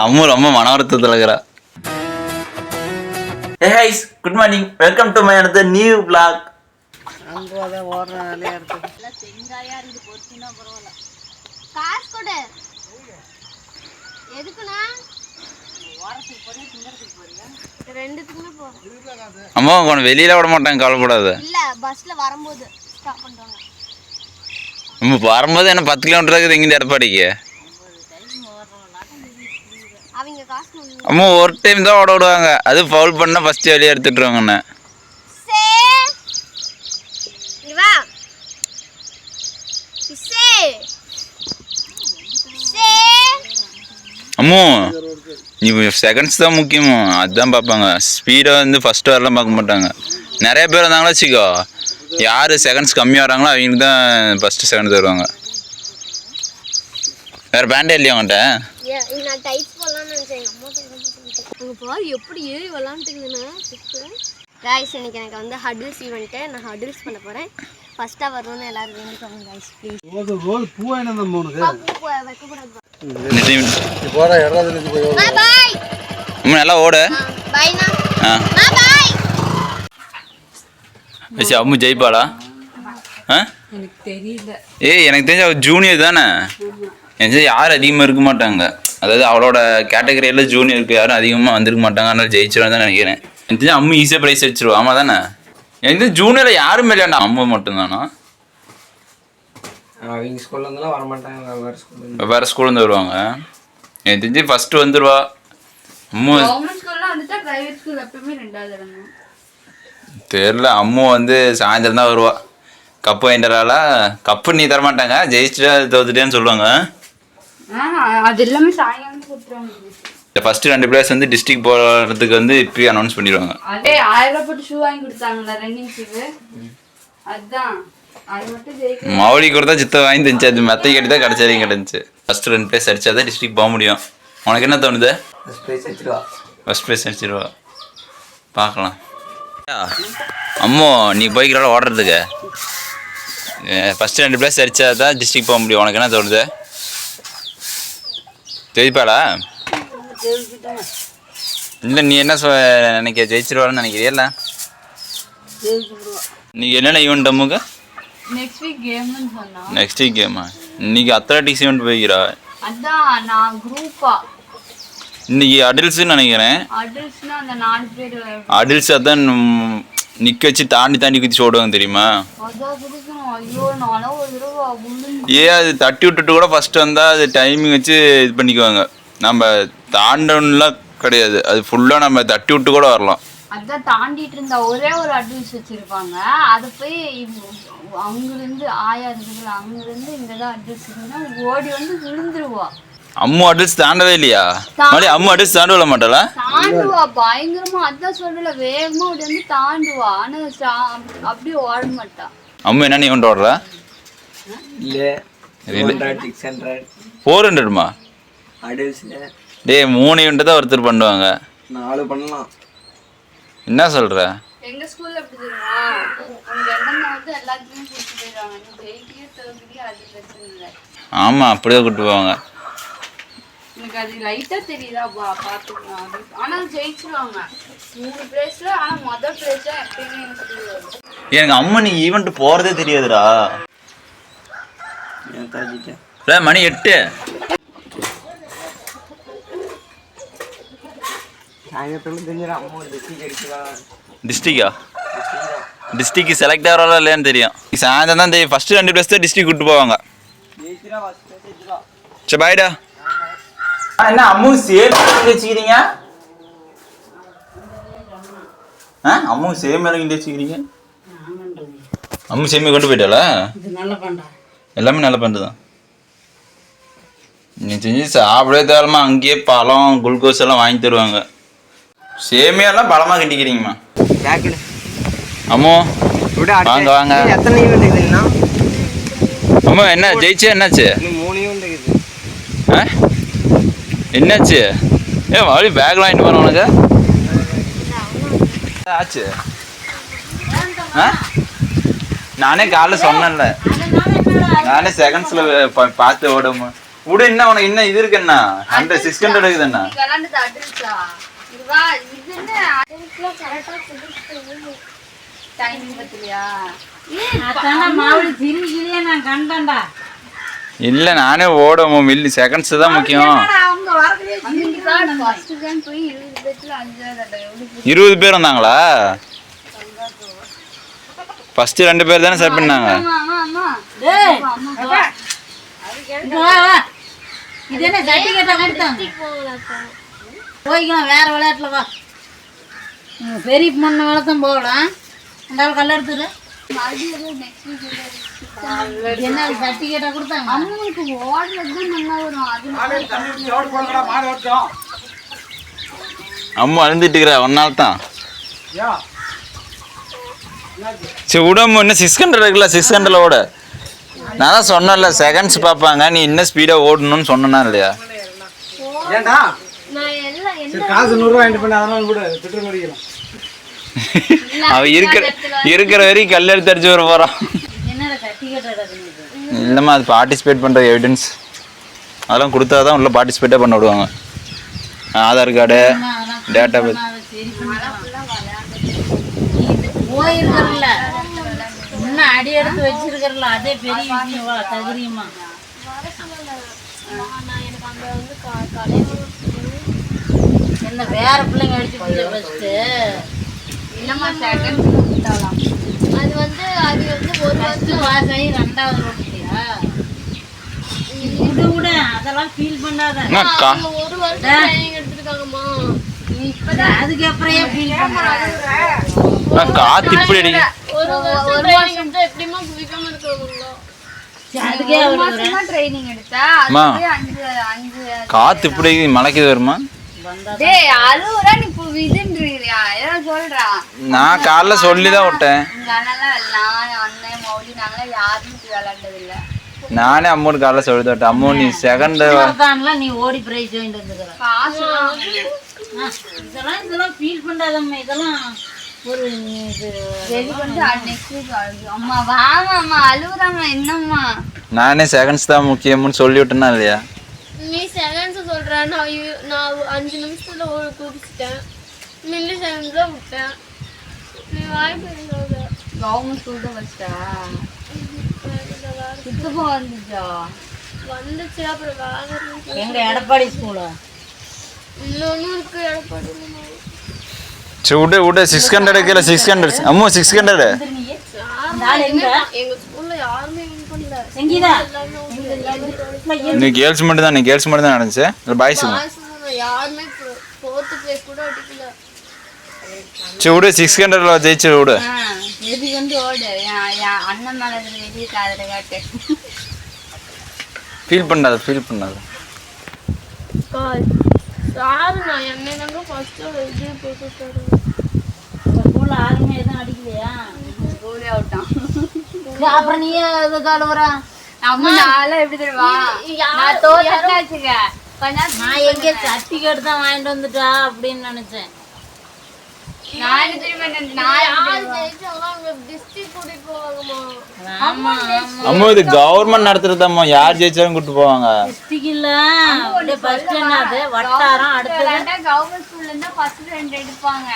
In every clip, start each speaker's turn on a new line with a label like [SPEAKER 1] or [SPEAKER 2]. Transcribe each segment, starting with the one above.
[SPEAKER 1] அம்மு ரொம்ப மன வருத்தத்தில் இருக்கிறா. Hey guys, good morning. Welcome to my another new vlog.
[SPEAKER 2] அங்கோட ஓடுற வேலையா இருக்கு.
[SPEAKER 3] எல்லாம் செங்காயா இருக்கு பொறுத்தினா பரவாயில்ல. காசு கொடு. எதுக்குனா? வாரத்துக்கு போறேன், திங்கறதுக்கு போறேன். ரெண்டுத்துக்குமே போறேன்.
[SPEAKER 1] அம்மா கொஞ்சம் வெளியில விட மாட்டாங்க, கவலைப்படாத.
[SPEAKER 3] இல்ல பஸ்ல வரும்போது ஸ்டாப் பண்றாங்க.
[SPEAKER 1] நம்ம வரும்போது என்ன 10 கிலோமீட்டர் இருக்குது இங்க எடப்பாடிக்கு.
[SPEAKER 3] அவங்க காசு
[SPEAKER 1] அம்மா ஒரு டைம் தான் ஓட விடுவாங்க, அது ஃபவுல் பண்ணா ஃபர்ஸ்ட் வெளியே எடுத்துட்டுருவாங்கண்ணே. அம்மோ நீ செகண்ட்ஸ் தான் முக்கியமோ, அதுதான் பார்ப்பாங்க. ஸ்பீடை வந்து ஃபர்ஸ்ட் வரலாம் பார்க்க மாட்டாங்க. நிறைய பேர் வந்தாங்களா வச்சுக்கோ, யார் செகண்ட்ஸ் கம்மியாக வராங்களோ அவங்களுக்கு தான் ஃபஸ்ட்டு செகண்ட் தருவாங்க. வேறு பேண்டே இல்லையா அவன்கிட்ட?
[SPEAKER 3] நான் டைப் போடலாம்னு நினச்சேன். அம்மா அங்கே பாரு எப்படி ஏறி விளாண்டுக்குதுண்ணா. காய்ஸ் இன்னைக்கு எனக்கு வந்து ஹடில்ஸ் ஈவெண்ட்டு, நான் ஹடில்ஸ் பண்ண போகிறேன். ஃபஸ்ட்டாக வரணும்னு எல்லாரும் வேண்டிக்கோங்க காய்ஸ் ப்ளீஸ்.
[SPEAKER 2] பூ என்ன
[SPEAKER 3] வைக்கக்கூடாது.
[SPEAKER 1] நல்லா ஓட அம்மு ஜெயிப்பாளா?
[SPEAKER 2] எனக்கு தெரியல.
[SPEAKER 1] எனக்கு தெரிஞ்ச அவள் ஜூனியர் தானே. எனக்கு யாரும் அதிகமாக இருக்க மாட்டாங்க, அதாவது அவளோட கேட்டகரியில் ஜூனியருக்கு யாரும் அதிகமாக வந்திருக்க மாட்டாங்க. அதனால ஜெயிச்சிடும் தான் நினைக்கிறேன். எனக்கு தெரிஞ்ச அம்மு ஈஸியாக ப்ரைஸ் அடிச்சிருவா. ஆமாம் தானே? எனக்கு ஜூனியரில் யாரும் இல்லையாண்டா, அம்மு மட்டும்தானா?
[SPEAKER 2] அவங்க ஸ்கூல்ல இருந்தெல்லாம் வர மாட்டாங்க,
[SPEAKER 1] வேறு ஸ்கூல்லேருந்து வருவாங்க. எனக்கு தெரிஞ்சு ஃபஸ்ட்டு வந்துடுவா அம்மு. தெரில, அம்மு வந்து சாயந்தரம் தான் வருவா. கப்பு வாங்கிட்டாளா? கப்பு நீ தரமாட்டாங்க, ஜெயிச்சுட்டா தோத்துட்டேன்னு சொல்லுவாங்க.
[SPEAKER 4] அது எல்லாமே சாயங்காலம் கொடுத்துருவாங்க.
[SPEAKER 1] ஃபர்ஸ்ட் 2 பிளேயர்ஸ் வந்து டிஸ்ட்ரிக்ட் போகிறதுக்கு வந்து இப்பயே அனௌன்ஸ் பண்ணிடுவாங்க.
[SPEAKER 4] அதே 1000 ரூபாய் போட்டு ஷூ வாங்கி கொடுத்தாங்கல்ல ரன்னிங் ஷூ, அதுதான் அது மட்டும் ஜெயிக்க.
[SPEAKER 1] மௌலி கூட தான் சித்த வாங்கி தந்துச்சு, அது மெத்தை கேட்டு தான் கடைசி வரைக்கும் கிடந்துச்சு. ஃபர்ஸ்ட் 2 பிளேஸ் அடிச்சா தான் டிஸ்ட்ரிக்ட் போக முடியும். உனக்கு என்ன தோணுது? ஃபர்ஸ்ட் பிளேஸ் அடிச்சிருவா. பார்க்கலாம். அம்மோ நீ போய்க்கிறால ஓடுறதுக்கு ஃபர்ஸ்ட் 2 பிளேஸ் அடிச்சா தான் டிஸ்ட்ரிக்ட் போக முடியும். உனக்கு என்ன தோணுது? ஜெயிப்பாளா? இல்லை நீ என்ன நினைக்க, ஜெயிச்சிருவான்னு நினைக்கிறியல்ல? இன்னைக்கு என்னென்ன ஈவெண்ட் அம்முக்கு?
[SPEAKER 4] நெக்ஸ்ட் வீக் கேம்னு சொன்னா.
[SPEAKER 1] நெக்ஸ்ட் வீக் கேமா? இன்னைக்கு அத்லெட்டிக்ஸ் ஈவெண்ட் போய்க்கிறா.
[SPEAKER 4] அதான் நான் குரூப்பா.
[SPEAKER 1] இன்னைக்கு அடில்ஸ்ன்னு நினைக்கிறேன்.
[SPEAKER 4] அடில்ஸ்னா அந்த 4 பேர்.
[SPEAKER 1] அடில்ஸ் அதான் நிக்க வச்சு தாண்டி குதிச்சு ஓடுவாங்க தெரியுமா? அது தட்டி விட்டுட்டு கூட ஃபர்ஸ்ட் வந்தா அது டைமிங் வச்சு இது பண்ணிக்குவாங்க. நம்ம தாண்டலாம் கிடையாது, அது ஃபுல்லா நம்ம தட்டி விட்டு கூட வரலாம்.
[SPEAKER 4] அதான் தாண்டிட்டு இருந்தா ஒரே ஒரு அட்வைஸ் வச்சிருப்பாங்க, அது போய் அங்கிருந்து ஆயா இருக்குல்ல, அங்கிருந்து இங்கதான் அட்வைஸ் இருந்தா ஓடி வந்து விழுந்துருவா.
[SPEAKER 1] அம்மு அடில்ஸ் தாண்டவே இல்லையா? அம்மு அடில்ஸ் தாண்ட விட மாட்டாளா?
[SPEAKER 4] தாண்டுவா பயங்கரமா, அதான் சொல்லல வேகமா ஓடி வந்து தாண்டுவா. ஆனா அப்படியே ஓட மாட்டா.
[SPEAKER 1] அம்மு என்ன ஈவெண்ட் ஓடுறா?
[SPEAKER 2] இல்ல
[SPEAKER 1] 400மா?
[SPEAKER 2] அடில்ஸ்ல
[SPEAKER 1] டேய் 3 ஈவெண்ட் தான் ஒருத்தர் பண்ணுவாங்க.
[SPEAKER 2] 4 பண்ணலாம்.
[SPEAKER 1] என்ன சொல்ற?
[SPEAKER 4] எங்க ஸ்கூல்ல எப்படி தெரியுமா, உங்க எண்ணம் வந்து எல்லாத்தையும் கூட்டிட்டு போயிடுவாங்க. நீ ஜெயிக்கியே தோல்வியே அது பிரச்சனை இல்லை.
[SPEAKER 1] ஆமா அப்படியே கூட்டு போவாங்க.
[SPEAKER 4] எனக்கு அது லைட்டா தெரியுதா பாத்துக்கலாம். ஆனா ஜெயிச்சிருவாங்க 3 பிளேஸ்ல. ஆனா முதல் பிளேஸ் தான் எப்பயுமே
[SPEAKER 1] எனக்கு அம்மா நீ ஈவெண்ட் போறதே தெரியாதுடா. மணி 8. டிஸ்ட்ரிக்டா? டிஸ்ட்ரிக்ட் செலக்ட் ஆகிறாரா இல்லையான்னு தெரியும். சாயந்தரம் தான் தெரியும். ஃபர்ஸ்ட் 2 பிளேஸ் தான் டிஸ்ட்ரிக்ட் கூட்டு போவாங்க. சரி பாய்டா. என்ன அம்மு சேம் வச்சுக்கிறீங்க? அம்மு சேம் இறங்கி வச்சுக்கிறீங்க. அம்மு சேமியை கொண்டு போயிட்டாளா? எல்லாமே நல்ல பண்ணுறது தான். நீ செஞ்சு சாப்பிடவே தேவைமா, அங்கேயே பழம் குளுக்கோஸ் எல்லாம் வாங்கி தருவாங்க. சேமியாலாம் பழமாக கட்டிக்கிறீங்கம்மா. அம்மோ வாங்க வாங்க. அம்மா என்ன ஜெயிச்சே? என்னாச்சு? என்னாச்சு? மறுபடியும் பேக் வாங்கிட்டு போகிறோம் உனக்கு ஆச்சு? நானே காலைல சொன்னேன்ல, நானே செகண்ட்ஸில் பார்த்து ஓடுமா. விடு என்ன உனக்கு என்ன இது இருக்கு என்ன 600 இருக்குது என்ன
[SPEAKER 4] விளாண்டுது அட்ரஸா இதுவா இது என்ன
[SPEAKER 3] அதுக்குலாம் கரெக்டாக சொல்லிட்டு
[SPEAKER 4] டைமிங் பத்தியா
[SPEAKER 5] மாவுளி திரும்பிக்கிட்டே நான் கண்டேன்டா.
[SPEAKER 1] இல்ல நானே ஓடும் மில்லி செகண்ட்ஸ் தான் முக்கியம்.
[SPEAKER 5] அவங்க வரதுலயே
[SPEAKER 4] ஃபர்ஸ்ட் டைம் போய் 20 பேர்ல 5
[SPEAKER 1] 20 பேர் வந்தாங்களா? ஃபர்ஸ்ட் 2 பேர் தானே செட் பண்ணாங்க.
[SPEAKER 4] அம்மா
[SPEAKER 5] டேய் வா வா. இது என்ன சர்டிஃபிகேட்டா கொடுத்தாங்க? போய்க்கலாம் வேற விளையாட்டுல வா. பெரிய மண்ண வளர்த்தம் போகலாம். அந்த கல்ல எடுத்துரு. என்ன சர்டிஃபிகேட்டா கொடுத்தாங்க?
[SPEAKER 4] அம்மாவுக்கு ஓடுறது தான் நல்லா வரும் அது
[SPEAKER 1] அம்மா அழுந்துட்டு இருக்கிற ஒன்னால தான். சரி விடம்பு இன்னும் 600 இருக்குல்ல 600 ஓட. நான் தான் சொன்னேன்ல செகண்ட்ஸ் பார்ப்பாங்க, நீ இன்னும் ஸ்பீடாக ஓடணும்னு சொன்னா இல்லையா?
[SPEAKER 2] ஏன்டா
[SPEAKER 3] நான் எல்லாம்
[SPEAKER 2] சரி காசு 100 ரூபா வாங்கிட்டு பண்ண அதெல்லாம் கூட பெட்ரோல் அடிக்கிறோம்.
[SPEAKER 1] அவன் இருக்கிற வரைக்கும் கல் எடுத்து அடிச்சு வர போகிறான்.
[SPEAKER 5] என்னடா சர்டிஃபிகேட் எடுக்கணும்?
[SPEAKER 1] இல்லைம்மா அது பார்ட்டிசிபேட் பண்ணுற எவிடன்ஸ் அதெல்லாம் கொடுத்தா தான் உள்ள பார்ட்டிசிபேட்டே பண்ண விடுவாங்க. Aadhaar card database.
[SPEAKER 5] போயிருக்கல இன்னும் அடி எடுத்து வச்சிருக்கல அதே பெரிய விஷயம் தகுதியுமா.
[SPEAKER 3] நான் எனக்கு அங்கே வந்து கலைவரம்
[SPEAKER 5] என்ன வேற பிள்ளைங்க அடிச்சு ஃபர்ஸ்ட்
[SPEAKER 4] இல்லம்மா செகண்ட் கொடுத்தாலாம்
[SPEAKER 3] அது வந்து ஒரு வருஷம்
[SPEAKER 5] பாஸ் ஆகி 2வது ரோட்டியா விடு விடு அதெல்லாம் ஃபீல் பண்ணாத.
[SPEAKER 3] அவங்க ஒரு வருஷம் ட்ரைனிங் எடுத்துருக்காங்கம்மா.
[SPEAKER 5] அதுக்கு அப்புறம் ஃபீல் பண்றாங்க.
[SPEAKER 1] காத்து இப்படி அடி
[SPEAKER 3] ஒரு வருஷம் ட்ரைனிங் எடுத்தா எப்படிமா குதிக்காம இருக்கிறவங்களோ
[SPEAKER 5] அதுக்கே
[SPEAKER 4] மாசமா ட்ரைனிங் எடுத்தா
[SPEAKER 1] அம்மா.
[SPEAKER 4] அதுக்கு 5
[SPEAKER 1] காத்து இப்படி மலைக்கு வருமா?
[SPEAKER 4] டேய் அழுவுறா நீ இப்போ விதுன்றியா ஏதோ சொல்றா.
[SPEAKER 1] நான் காலைல சொல்லி தான் விட்டேன்.
[SPEAKER 4] உங்க அண்ணெல்லாம் நான் அண்ணன் மௌலி நாங்களாம் யாருமே விளையாண்டது இல்லை.
[SPEAKER 1] நானே அம்மோடு காலைல சொல்லி தான் விட்டேன். அம்மோ நீ செகண்ட்
[SPEAKER 5] மாரத்தான்ல நீ ஓடி பிரைஸ் வாங்கிட்டு வந்துக்கற.
[SPEAKER 4] காசு
[SPEAKER 5] இதெல்லாம் ஃபீல் பண்ணாதம்மா. இதெல்லாம் ஒரு இது
[SPEAKER 4] வெளி வந்து நெக்ஸ்ட் வீக் அம்மா வாமா அம்மா அழுவுறாமா என்னம்மா.
[SPEAKER 1] நானே செகண்ட்ஸ் தான் முக்கியம்னு சொல்லி விட்டேன்னா இல்லையா?
[SPEAKER 3] நீ செகண்ட்ஸ் சொல்ற, நான் 5 நிமிஷத்துல ஒரு குதிச்சிட்டேன். மில்லி செகண்ட்ல விட்டேன். நீ வாய்ப்பு இருந்தாங்க
[SPEAKER 4] கவர்மெண்ட் ஸ்கூல் தான் வச்சிட்டா சுத்தமா வந்துச்சா
[SPEAKER 3] வந்துச்சு. அப்புறம் வேலை
[SPEAKER 5] எங்க எடப்பாடி ஸ்கூலா
[SPEAKER 3] இன்னொன்னு இருக்கு எடப்பாடி.
[SPEAKER 1] சரி விடு விடு 600 கீழே 600 அம்மோ 600
[SPEAKER 3] எங்க ஸ்கூல்ல யாருமே வின் பண்ணல.
[SPEAKER 5] எங்கீதா
[SPEAKER 1] நீ கேர்ள்ஸ் மட்டும் தான் நடந்துச்சு இல்லை பாய்ஸுங்க?
[SPEAKER 3] யாருமே 4th பிளேஸ் கூட அடிக்கல.
[SPEAKER 1] சரி விடு 600 ஜெயிச்சு விடு.
[SPEAKER 4] எது வந்து ஓடு அண்ணன் மேல வெளியே காதல காட்டு.
[SPEAKER 1] ஃபீல் பண்ணாத
[SPEAKER 3] சார் நான் என்னங்க ஃபர்ஸ்ட் இது போட்டுட்டாரு.
[SPEAKER 5] ஸ்கூல்ல யாருமே எதுவும் அடிக்கலையா?
[SPEAKER 4] ஸ்கூலே அவுட்டான்.
[SPEAKER 5] அப்புறம் நீ இது காடுவரா?
[SPEAKER 4] அம்மா நாளா எப்படி தெரியுமா நான் தோத்தா வச்சுக்க
[SPEAKER 5] நான் எங்க சர்டிஃபிகேட் தான் வாங்கிட்டு வந்துட்டா அப்படின்னு நினைச்சேன்.
[SPEAKER 4] நான் தெரியுமா நான்
[SPEAKER 5] ஆமா
[SPEAKER 1] அம்மா இது கவர்மெண்ட் நடத்துறதம்மா, யார் ஜெயிச்சாலும் கூட்டு போவாங்க.
[SPEAKER 5] டிஸ்ட்ரிக்ட் இல்ல அப்படியே ஃபர்ஸ்ட் என்னது வட்டாரம் அடுத்து
[SPEAKER 4] கவர்மெண்ட் ஸ்கூல்ல இருந்தா ஃபர்ஸ்ட் 2 எடுப்பாங்க.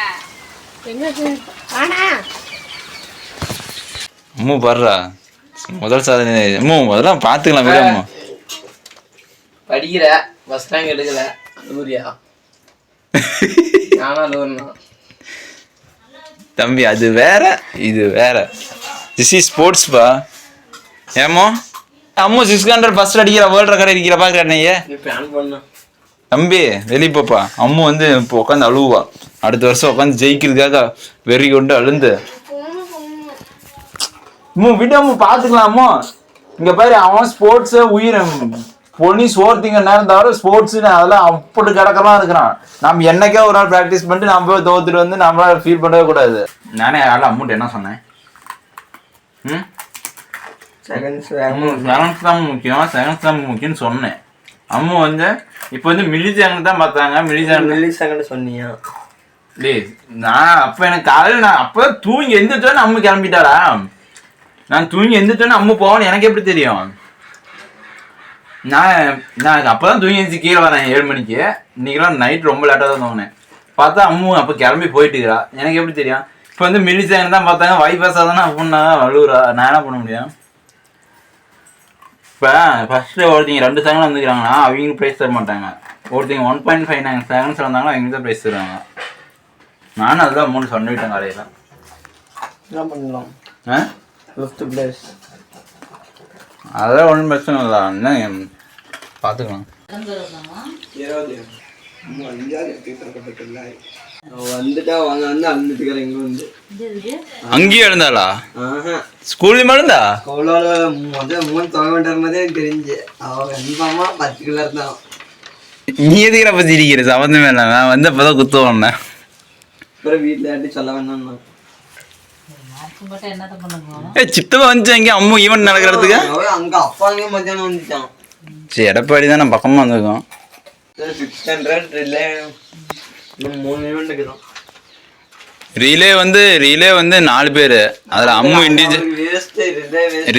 [SPEAKER 1] அம்மு பாடுறா முதல் சாதனை. அம்மு அதெல்லாம் பார்த்துக்கலாம் விட அம்மா.
[SPEAKER 2] படிக்கிற ஃபர்ஸ்ட் ரேங்க் எடுக்கல லூரியா நானா லூர்னா
[SPEAKER 1] தம்பி அது வேற இது வேற. திஸ் இஸ் ஸ்போர்ட்ஸ் பா. ஏமோ அம்மு 600 ஃபர்ஸ்ட் அடிக்கிற வேர்ல்ட் ரெக்கார்ட் அடிக்கிற பாக்குறேன். நீ
[SPEAKER 2] பிளான் பண்ண
[SPEAKER 1] தம்பி வெளியே போப்பா. அம்மு வந்து இப்போ உட்காந்து அழுவா. அடுத்த வருஷம் உட்காந்து ஜெயிக்கிறதுக்காக வெறி கொண்டு அழுந்து. அம்மு விட்டு அம்மு பார்த்துக்கலாம். அம்மு இங்க பாரு அவன் ஸ்போர்ட்ஸை உயிர் பொண்ணி சோர்த்திங்க நேரம் தவிர ஸ்போர்ட்ஸ்னு அதெல்லாம் அப்படி கிடக்கலாம் இருக்கிறான். நம்ம என்னைக்கே ஒரு நாள் ப்ராக்டிஸ் பண்ணிட்டு நம்ம போய் தோத்துட்டு வந்து நம்மளால ஃபீல் பண்ணவே கூடாது. நானே யாரும் அம்மூட்டு என்ன சொன்னேன்?
[SPEAKER 2] செகண்ட்ஸ்
[SPEAKER 1] செகண்ட்ஸ் தான் முக்கியம்னு சொன்னேன். அம்மு வந்து இப்போ வந்து மில்லி சேனல் தான் பார்த்தாங்க.
[SPEAKER 2] மில்லி செகண்ட் சொன்னியா?
[SPEAKER 1] டேய் நான் அப்போ எனக்கு காலையில் நான் அப்போ தூங்கி எந்திரிச்சோன்னு அம்மு கிளம்பிட்டாடா. நான் தூங்கி எந்திரிச்சோன்னு அம்மு போவான்னு எனக்கு எப்படி தெரியும்? நான் அப்போ தான் தூங்கி எழுந்து கீழே வரேன் 7 மணிக்கு. இன்னைக்கெல்லாம் நைட் ரொம்ப லேட்டாக தான் தூங்கினேன். பார்த்தா அம்மு அப்போ கிளம்பி போயிட்டுக்கிறா. எனக்கு எப்படி தெரியும்? இப்போ வந்து மிலிசாங்க தான் பார்த்தாங்க வைஃபாஸாக தானே அப்படின்னா வலுவுறா. நான் என்ன பண்ண முடியும்? இப்போ ஃபஸ்ட்டு ஒருத்தங்க 2 செகண்ட் வந்துக்கிறாங்கன்னா அவங்களுக்கு ப்ரைஸ் தர மாட்டாங்க. ஒருத்தங்க 1.59 செகண்ட்ஸ் வந்தாங்கன்னா அவங்களுக்கு தான் ப்ரைஸ் தருவாங்க. நானும் அதுதான் 3 சொல்லிவிட்டேன் காலையில்.
[SPEAKER 2] என்ன பண்ணலாம்? 5th place.
[SPEAKER 1] அதெல்லாம் ஒன்றும் பிரச்சனை இல்லை. என்ன பார்த்துக்கலாம்.
[SPEAKER 2] 20 வந்துட்டா வாங்க வந்து அழுந்துட்டுக்கிறேன் இங்க வந்து.
[SPEAKER 1] அங்கேயும் எழுந்தாளா? ஸ்கூல்லையும் எழுந்தா?
[SPEAKER 2] அவ்வளோ மூணு தொலை வேண்டாம் மாதிரி எனக்கு தெரிஞ்சு. அவன் கன்ஃபார்மா 10 கிலோ இருந்தான்.
[SPEAKER 1] நீ எதுக்கு அப்போ சிரிக்கிற? சம்மந்தமே இல்லை. நான் வந்து அப்போ தான் குத்துவோன்னே.
[SPEAKER 2] அப்புறம் வீட்டில் யார்ட்டி சொல்ல வேண்டாம்னா
[SPEAKER 1] சித்தப்பா வந்துச்சு அங்கே அம்மு ஈவெண்ட் நடக்கிறதுக்கு.
[SPEAKER 2] அங்க அப்பா அங்கே மத்தியானம் வந்துட்டான்.
[SPEAKER 1] சரி எடப்பாடி தான் நான் பக்கமாக வந்திருக்கோம்.
[SPEAKER 2] 600 ரிலே 3 ஈவெண்ட் இருக்குதான்.
[SPEAKER 1] ரிலே வந்து 4 பேர். அதில் அம்மு இண்டிவிஜுவல்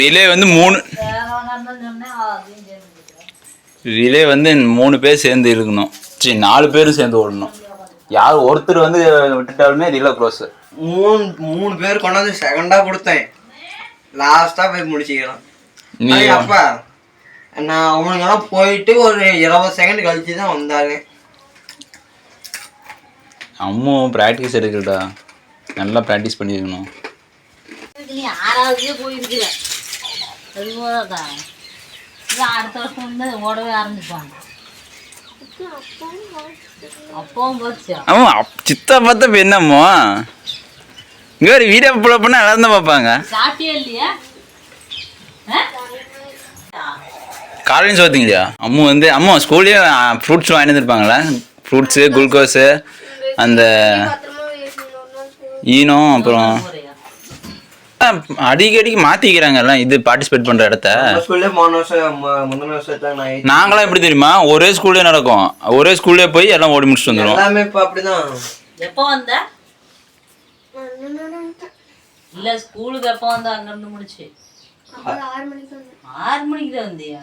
[SPEAKER 1] ரிலே வந்து 3 ரிலே வந்து 3 பேர் சேர்ந்து இருக்கணும். சரி 4 பேரும் சேர்ந்து ஓடணும். யார் ஒருத்தர் வந்து விட்டுட்டாலுமே ரிலே க்ளோஸ்.
[SPEAKER 2] 3 பேர் கொண்டாந்து செகண்டா கொடுத்தேன். லாஸ்டா போய் முடிச்சுக்கலாம். அப்ப நான் அவனுங்கெல்லாம் போயிட்டு ஒரு 20 செகண்ட் கழிச்சு தான் வந்தாங்க.
[SPEAKER 1] அம்மு ப்ராக்டிஸ் எடுக்கட்டா, நல்லா ப்ராக்டிஸ் பண்ணியிருக்கணும்.
[SPEAKER 5] நீ 6ஆவதுலேயே போயிருக்கிற. அது போதான் அடுத்த வருஷம் வந்து ஓடவே ஆரம்பிப்பாங்க. அப்பவும் போச்சு.
[SPEAKER 1] அவன் சித்தா பார்த்தா இப்போ என்னம்மோ இங்கே ஒரு வீடியோ புள்ள பண்ணால் நல்லா தான் பார்ப்பாங்க.
[SPEAKER 5] சாப்பிட்டே இல்லையா?
[SPEAKER 1] காலையும் பார்த்தீங்களா? அம்மா ஸ்கூல்லேயே ஃப்ரூட்ஸ் வாங்கி வந்துருப்பாங்களா? ஃப்ரூட்ஸு, குளுக்கோஸு, அந்த ஈனம், அப்புறம் அடிக்கடிக்கு மாற்றிக்கிறாங்க எல்லாம். இது பார்ட்டிசிபேட் பண்ணுற இடத்த நாங்களாம் எப்படி தெரியுமா? ஒரே ஸ்கூல்லே நடக்கும். ஒரே ஸ்கூல்லே போய் எல்லாம் ஓடி முடிச்சுட்டு வந்துடும்.
[SPEAKER 2] எல்லாமே இப்போ அப்படிதான்.
[SPEAKER 5] எப்போ வந்த? இல்ல ஸ்கூலுக்கு எப்போ வந்த? அங்க இருந்து முடிச்சு 6 மணிக்கு தான் வந்தியா?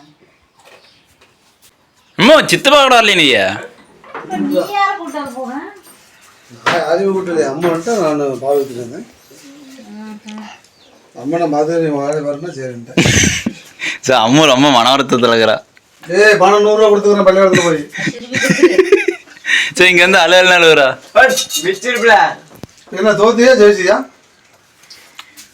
[SPEAKER 1] அம்மா சித்தப்பா கூட வரல நீ?
[SPEAKER 5] யார கூட்டாரு போக?
[SPEAKER 6] அறிவு கூட்டல அம்மா வந்துட்டு நான் பால் ஊற்றிட்டு இருந்தேன். அம்மா நான் மாதிரி வரணும் சரின்ட்டேன்.
[SPEAKER 1] சார் அம்மா ரொம்ப மனவரத்தத்தில் இருக்கிறா.
[SPEAKER 6] பணம் 100 ரூபா கொடுத்துக்கிறேன் பள்ளிக்கூடத்துல போய்.
[SPEAKER 1] சரி இங்க வந்து அழுகிறா
[SPEAKER 6] என்ன தோத்தியா ஜெயிச்சியா?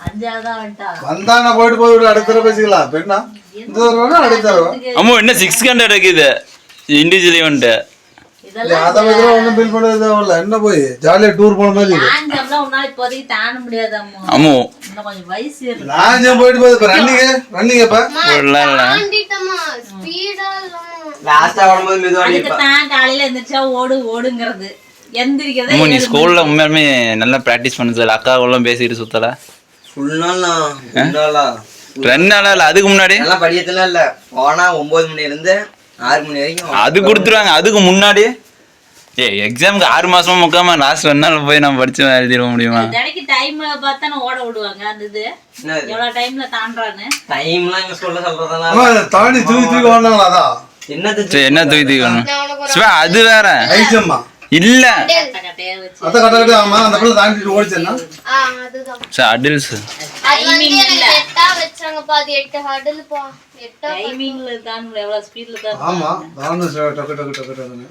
[SPEAKER 5] 5ஆவது தான் வந்துட்டா.
[SPEAKER 6] வந்தா நான் போயிட்டு போய் அடுத்த தடவை பேசிக்கலாம். பெண்ணா இந்த தடவை அடுத்த தடவை.
[SPEAKER 1] அம்மா என்ன 600 இருக்குது இண்டிவிஜுவல் ஈவெண்ட்.
[SPEAKER 5] இதெல்லாம்
[SPEAKER 6] அதை பத்தி ஒன்றும் பில் பண்ணது இல்லை. என்ன போய் ஜாலியாக டூர் போன மாதிரி இருக்கு.
[SPEAKER 5] நாஞ்சம்லாம் உன்னால இப்போதைக்கு தாண்ட முடியாது அம்மா.
[SPEAKER 1] அம்மு
[SPEAKER 5] இன்னும் கொஞ்சம் வயசு இருக்கு.
[SPEAKER 6] நான் போயிட்டு போய் இப்போ ரன்னிங் எப்ப
[SPEAKER 2] லாஸ்டா வரும்போது மெதுவா
[SPEAKER 5] அதுக்கு தான் காலையில எந்திரிச்சா ஓடுங்கிறது. எந்திரிக்கிறதே
[SPEAKER 1] அம்மா நீ ஸ்கூல்ல உண்மையாலுமே நல்லா ப்ராக்டிஸ் பண்ணது. அக்கா எல்லாம் பேசிட்டு சுத்தல.
[SPEAKER 2] ஃபுல் நாளா
[SPEAKER 1] 2 நாளா இல்லை அதுக்கு முன்னாடி
[SPEAKER 2] எல்லாம் படியத்துல இல்ல. போனா 9 மணில இருந்து 6 மணி வரைக்கும்
[SPEAKER 1] அது கொடுத்துருவாங்க. அதுக்கு முன்னாடி எக்ஸாமுக்கு 6 மாசமா முக்காம லாஸ்ட் 2 நாள் போய் நம்ம படிச்சு எழுதிட முடியுமா?
[SPEAKER 5] தினைக்கு டைம் பார்த்தா ஓட விடுவாங்க. அந்த இது எவ்வளவு டைம்ல தாண்டான்னு
[SPEAKER 2] டைம்லாம் இங்க சொல்ல சொல்றதெல்லாம்
[SPEAKER 6] தாண்டி தூக்கி ஓடலாம். அதான்
[SPEAKER 1] என்ன தூக்கி வேணும் அது வேற
[SPEAKER 6] ஐச்சம்மா
[SPEAKER 1] இல்ல
[SPEAKER 5] கட்டையா வச்சு
[SPEAKER 6] அத கட்ட ஆமா அந்த பிள்ளை தாண்டிட்டு ஓடிச்சேன்னா
[SPEAKER 1] அடல்ஸ்
[SPEAKER 5] டைமிங் இல்ல.
[SPEAKER 3] 8 வெச்சாங்க பாதி 8 ஹடல் பா 8
[SPEAKER 5] டைமிங்ல தான் எவ்வளவு ஸ்பீட்ல தான்.
[SPEAKER 6] ஆமா தாண்டு டக்கு டக்கு டக்கு டக்குன்னு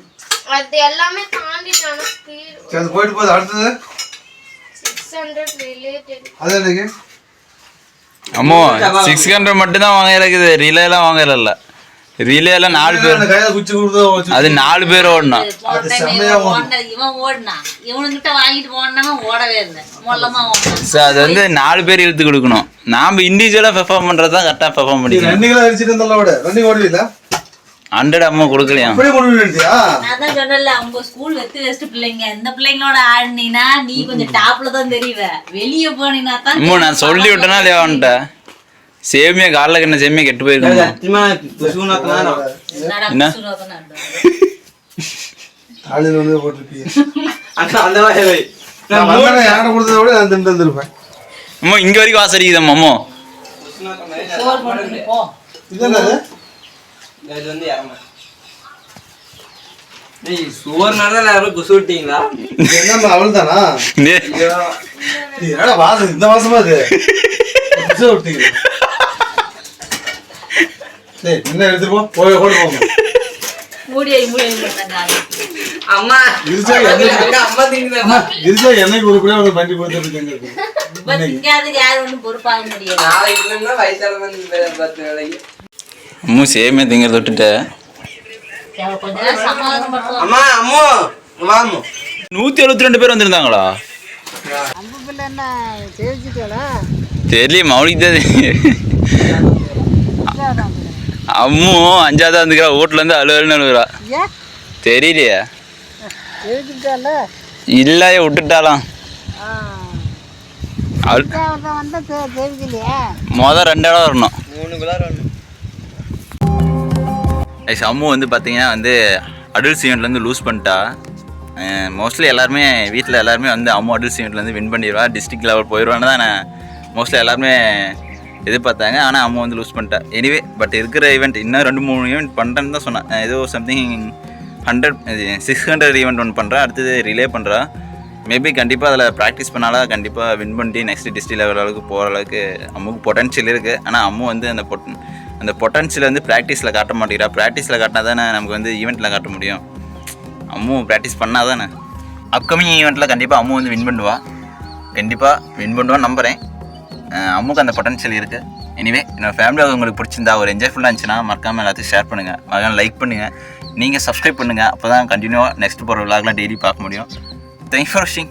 [SPEAKER 3] அது எல்லாமே தாண்டிட்டான ஸ்பீட்.
[SPEAKER 6] சரி போயிட்டு போகுது. அடுத்தது
[SPEAKER 3] 600 ரிலேட்டட்.
[SPEAKER 6] அது என்னங்க
[SPEAKER 1] அம்மோ 600 மட்டும் தான் வாங்க இருக்குது. ரிலே எல்லாம் வாங்க இல்ல. ரிலே எல்லாம் 4 பேர்
[SPEAKER 6] கையில குச்சி கொடுத்து
[SPEAKER 1] அது 4 பேர் ஓடணும்.
[SPEAKER 5] இவன் ஓடினான். இவனுங்கிட்ட வாங்கிட்டு போனவன் ஓடவே இல்லை. மொல்லமா ஓடணும்.
[SPEAKER 1] சார் அது வந்து 4 பேர் இழுத்து கொடுக்கணும். நாம இண்டிவிஜுவலா பெர்ஃபார்ம் பண்றது தான் கரெக்டா பெர்ஃபார்ம் பண்ணிக்கணும்.
[SPEAKER 6] ரன்னிங்ல அடிச்சிட்டு இருந்தால ஓட ரன்னிங் ஓடுவீல
[SPEAKER 1] 100 அம்மா கொடுக்கலையா?
[SPEAKER 6] அப்படியே ஓடுவீங்கயா?
[SPEAKER 5] நான் தான் சொன்னல அவங்க ஸ்கூல் வெஸ்ட் பிள்ளைங்க. இந்த பிள்ளைங்களோட ஆடினா நீ கொஞ்சம் டாப்ல தான் தெரியுவ. வெளிய போனீனா தான்
[SPEAKER 1] அம்மா நான் சொல்லி விட்டேனா இல்லையா அவன்கிட்ட? சேமியா காலைல கண்ண சேமியா கெட்டு போயிருக்கோம். என்ன
[SPEAKER 6] காலையில வந்து போட்டுருப்பீங்க.
[SPEAKER 2] அந்த மாதிரி
[SPEAKER 6] நான் யாரை கொடுத்தத விட நான் திண்டு வந்திருப்பேன்.
[SPEAKER 1] அம்மா இங்க வரைக்கும் வாசடிக்குதம்மா. அம்மா
[SPEAKER 5] சோறு போட்டு போ.
[SPEAKER 6] இது என்னது?
[SPEAKER 2] இது வந்து இறமை. டேய் சுவர்னால யாரும் குசு விட்டீங்களா?
[SPEAKER 6] என்னம்மா அவள் தானா? என்னடா வாசம் இந்த வாசமா அது விட்டீங்க. டேய் என்ன எடுத்துட்டு போ போய் கூட போங்க.
[SPEAKER 2] அம்மா
[SPEAKER 6] இருச்சா
[SPEAKER 2] அம்மா திங்குதா?
[SPEAKER 6] இருச்சா என்னைக்கு ஒரு கூட ஒரு வண்டி போட்டு இருக்கீங்க.
[SPEAKER 2] நாளைக்கு இருந்தா வயசால வந்து பத்து வேலைக்கு.
[SPEAKER 1] அம்மு சேமே திங்கிறத விட்டுட்ட.
[SPEAKER 2] அம்மா அம்மு வாமு
[SPEAKER 1] 172 பேர் வந்திருந்தாங்களா? தெரியல அவனுக்கு தான். அம்மு 5ஆவது வந்துக்கிறா, வீட்டுல இருந்து அழுவல்னு அழுகுறா. தெரியலையா? இல்லையே விட்டுட்டாலாம். மொதல் 2 இடம் வரணும்.
[SPEAKER 2] 3 கிலோ வரணும்.
[SPEAKER 1] அம்மு வந்து பார்த்தீங்கன்னா வந்து அடல்ட்ஸ் ஈவெண்ட்லேருந்து லூஸ் பண்ணிட்டா. மோஸ்ட்லி எல்லாருமே வீட்டில் எல்லாருமே வந்து அம்மு அடல்ட்ஸ் ஈவெண்ட்லேருந்து வின் பண்ணிடுவா, டிஸ்ட்ரிக்ட் லெவல் போயிடுவான்னு தான் நான் மோஸ்ட்லி எல்லாருமே எதிர்பார்த்தாங்க. ஆனால் அம்மு வந்து லூஸ் பண்ணிட்டா. எனிவே பட் இருக்கிற ஈவெண்ட் இன்னும் 2-3 ஈவெண்ட் பண்ணுறேன்னு தான் சொன்னேன். ஏதோ சம்திங் 600 ஈவெண்ட் ஒன்று பண்ணுறா, அடுத்தது ரிலே பண்ணுறா. மேபி கண்டிப்பாக அதில் ப்ராக்டிஸ் பண்ணாலும் கண்டிப்பாக வின் பண்ணிட்டு நெக்ஸ்ட்டு டிஸ்ட்ரிக்ட் லெவல் அளவுக்கு போகிற அளவுக்கு அம்முக்கு பொட்டன்ஷியல் இருக்குது. ஆனால் அம்மு வந்து அந்த பொட்டன்ஷியல் வந்து ப்ராக்டிஸில் காட்ட மாட்டேங்கிறா. ப்ராக்டிஸில் காட்டினா தானே நமக்கு வந்து ஈவெண்ட்டில் காட்ட முடியும். அம்மு ப்ராக்டிஸ் பண்ணால் தானே அப்கமிங் ஈவெண்ட்டில் கண்டிப்பாக அம்மு வந்து வின் பண்ணுவா. கண்டிப்பாக வின் பண்ணுவான்னு நம்புகிறேன். அம்முக்கு அந்த பொட்டன்ஷியல் இருக்குது. எனிவே என்னோடய ஃபேமிலியில் உங்களுக்கு பிடிச்சிருந்தா ஒரு என்ஜாய்ஃபுல்லாக இருந்துச்சுன்னா மறக்காமல் எல்லாத்தையும் ஷேர் பண்ணுங்கள், மறக்காம லைக் பண்ணுங்கள், நீங்கள் சப்ஸ்கிரைப் பண்ணுங்கள். அப்போ தான் கண்டினியூவாக நெக்ஸ்ட் போகிற விலாக்லாம் டெய்லி பார்க்க முடியும். தேங்க்ஸ் ஃபார் வாட்சிங்.